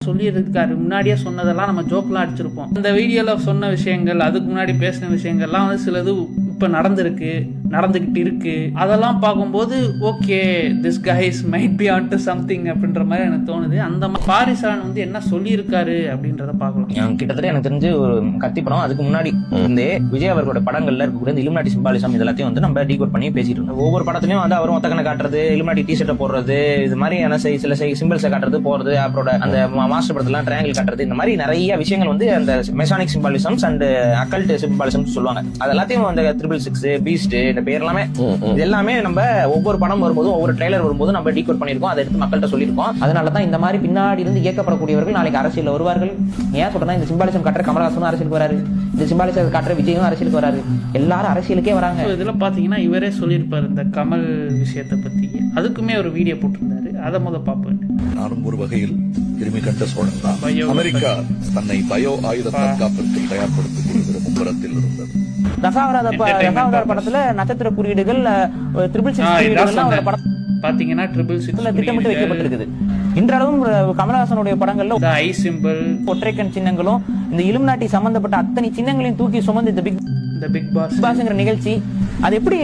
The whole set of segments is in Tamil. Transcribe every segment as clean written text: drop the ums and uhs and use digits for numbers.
சொல்லியிருக்காரு. முன்னாடியே சொன்னதெல்லாம் நம்ம ஜோக்லாம் அடிச்சிருப்போம். இந்த வீடியோவில் சொன்ன விஷயங்கள், அதுக்கு முன்னாடி பேசின விஷயங்கள்லாம் வந்து சிலது இப்போ நடந்துக்கிட்டு இருக்கு. அதெல்லாம் பார்க்கும்போது okay, this guys might be on to something அப்படின்ற மாதிரி எனக்கு தோணுது. அந்த பாரிசாலன் வந்து என்ன சொல்லியிருக்காரு அப்படின்றத பார்க்கலாம். கிட்டத்தட்ட எனக்கு தெரிஞ்சு ஒரு கத்தி படம் அதுக்கு முன்னாடி இந்த விஜய் அவர்களோட படங்கள்ல இருக்கக்கூடிய இந்த இலுமினாட்டி சிம்பாலிசம் இதெல்லாத்தையும் வந்து நம்ம டீகோட் பண்ணி பேசிட்டு இருக்கோம். ஒவ்வொரு படத்துலயும் வந்து அவரும் ஒத்தக்கனை காட்டுறது, இலுமினாட்டி டிஷர்ட்டை போடுறது, இது மாதிரியான சில சிம்பிள்ஸை காட்டுறது போறது, அப்புறம் அந்த மாஸ்டர் படத்துல ட்ரையாங்கிள் காட்டுறது, இந்த மாதிரி நிறைய விஷயங்கள் வந்து அந்த மெசானிக் சிம்பாலிசம்ஸ் அண்ட் அக்கல்ட் சிம்பாலிசம்ஸ் சொல்லுவாங்க. அது எல்லாத்தையும் அந்த 666, பீஸ்ட், இந்த பேர் எல்லாமே இது எல்லாமே நம்ம ஒவ்வொரு படம் வரும்போதும் ஒவ்வொரு ட்ரெய்லர் வரும்போது நம்ம டீகோட் பண்ணிருக்கோம். அதை எடுத்து மக்கள்கிட்ட சொல்லியிருக்கோம். அதனாலதான் இந்த மாதிரி பின்னாடி இருந்து இயக்கப்படக்கூடியவர்கள் நாளைக்கு அரசியல் வருவார்கள். ஏன் சொல்றேன்னா, இந்த சிம்பாலிசம் காட்டுற கமலஹாசனும் அரசியலுக்கு வராரு, இந்த சிம்பாலிசம் காட்டுற விஜயும் அரசியலுக்கு வராரு, எல்லாரும் அரசியலுக்கே வராங்க. இதுல பாத்தீங்கன்னா இவரே சொல்லியிருப்பாரு இந்த கமல் விஷயத்தை பத்தி. அதுக்குமே ஒரு வீடியோ போட்டிருந்தாரு, அதை பார்ப்பேன். நானும் ஒரு வகையில் கிருமி கண்ட சோழன் தான். அமெரிக்கா தன்னை பயோ ஆயுத தற்காப்பிற்கு தயார்படுத்திக் கொள்கிற மும்பரத்தில் இருந்தது. தசாவதார படத்துல நட்சத்திர குறியீடுகள், 666 பாத்தீங்கன்னா 666 திட்டமிட்டு வைக்கப்பட்டிருக்குது. இன்றளவும் கமலஹாசனுடைய படங்கள்ல ஐ சிம்பிள், ஒற்றைக்கண் சின்னங்களும் இந்த இலுமினாட்டி சம்பந்தப்பட்ட அத்தனை சின்னங்களையும் தூக்கி சுமந்து இந்த பிக் பாஸ்ங்கிற நிகழ்ச்சி அது எப்படி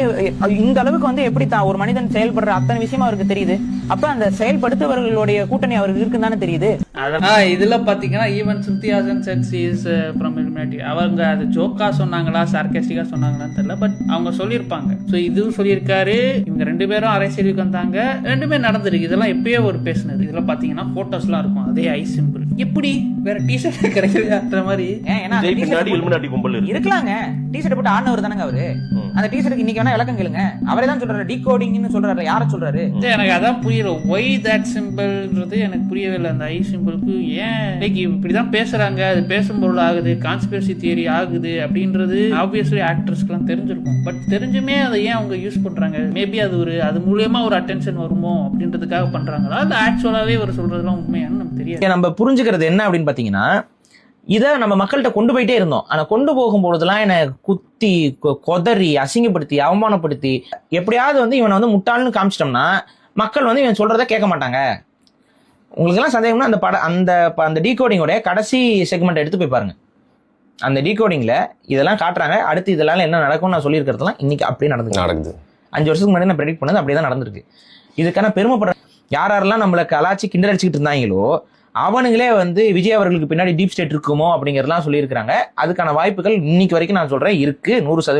இந்த அளவுக்கு வந்து எப்படி ஒரு மனிதன் செயல்படுற அத்தனை விஷயமா அவருக்கு தெரியுது. அப்ப அந்த செயல்படுத்துவர்களுடைய கூட்டணி அவருக்கு இருக்குன்னு தானே தெரியுது. இதுல பாத்தீங்கன்னா ஈவன் சிந்தியாசன் செட் இஸ் ஃப்ரம் இலுமினாட்டி. அவங்க அது ஜோக்கா சொன்னாங்களா சார்காஸ்டிக்கா சொன்னாங்களான்னு தெரியல, பட் அவங்க சொல்லியிருப்பாங்க. ஸோ இதுவும் சொல்லியிருக்காரு. இவங்க 2 பேரும் அரசியலுக்கு வந்தாங்க, 2மே நடந்திருக்கு. இதெல்லாம் எப்பயோ ஒரு பேசுனது. இதெல்லாம் பாத்தீங்கன்னா போட்டோஸ் எல்லாம் இருக்கும். அதே ஐ சிம்பிள் எப்படி வேற டிஷர்ட் கிடைக்கிற மாதிரி இருக்கலாங்க. டிஷர்ட் போட்டு ஆனவர் தானங்க அவரு. அந்த டிஷர்ட்டுக்கு இன்னைக்கு வேணா விளக்கம் கேளுங்க. அவரே தான் சொல்றாரு, டீகோடிங்னு சொல்றாரு. யார சொல்றாரு? எனக்கு அதான் புரியல. ஒய் தட் சிம்பிள்ன்றது எனக்கு புரியவே இல்லை. அந்த ஐ சிம்பிளுக்கு ஏன் இப்படிதான் பேசுறாங்க, அது பேசும் பொருள் ஆகுது, கான்ஸ்பிரசி தியரி ஆகுது அப்படின்றது ஆப்வியஸ்லி ஆக்டர்ஸ்க்குலாம் தெரிஞ்சிருக்கும். பட் தெரிஞ்சுமே அதை ஏன் அவங்க யூஸ் பண்றாங்க? மேபி அது மூலியமா ஒரு அட்டென்ஷன் வருமோ அப்படின்றதுக்காக பண்றாங்களா, இல்ல ஆக்சுவலாவே ஒரு சொல்றதுலாம் உண்மையானு நமக்கு தெரியாது. நம்ம புரிஞ்சுக்கிறது என்ன அப்படின்னு பாத்தீங்கன்னா, இதை நம்ம மக்கள்கிட்ட கொண்டு போயிட்டே இருந்தோம். ஆனா கொண்டு போகும்பொழுதுலாம் என்னை குத்தி கொதறி அசிங்கப்படுத்தி அவமானப்படுத்தி எப்படியாவது வந்து இவனை வந்து முட்டாள்னு காமிச்சிட்டோம்னா மக்கள் வந்து இவன் சொல்றதை கேட்க மாட்டாங்க. உங்களுக்கு எல்லாம் சந்தேகம்னா அந்த டீகோடிங்கோட கடைசி செக்மெண்ட் எடுத்து போய் பாருங்க. அந்த டீகோடிங்ல இதெல்லாம் காட்டுறாங்க. அடுத்து இதெல்லாம் என்ன நடக்கும்னு நான் சொல்லியிருக்கிறதுலாம் இன்னைக்கு அப்படியே நடக்குது. 5 வருஷத்துக்கு முன்னாடி நான் ப்ரெடிக்ட் பண்ணது அப்படியே தான் நடந்திருக்கு. இதுக்கான பெருமைப்படுற யாரெல்லாம் நம்மளை கலாச்சி கிண்டல் அடிச்சுக்கிட்டு இருந்தாங்களோ அவனுங்களே வந்து விஜய் அவர்களுக்கு பின்னாடி டீப் ஸ்டேட் இருக்குமோ அப்படிங்கிறதுலாம் சொல்லியிருக்கிறாங்க. அதுக்கான வாய்ப்புகள் இன்னைக்கு வரைக்கும் நான் சொல்றேன் இருக்கு, 100%.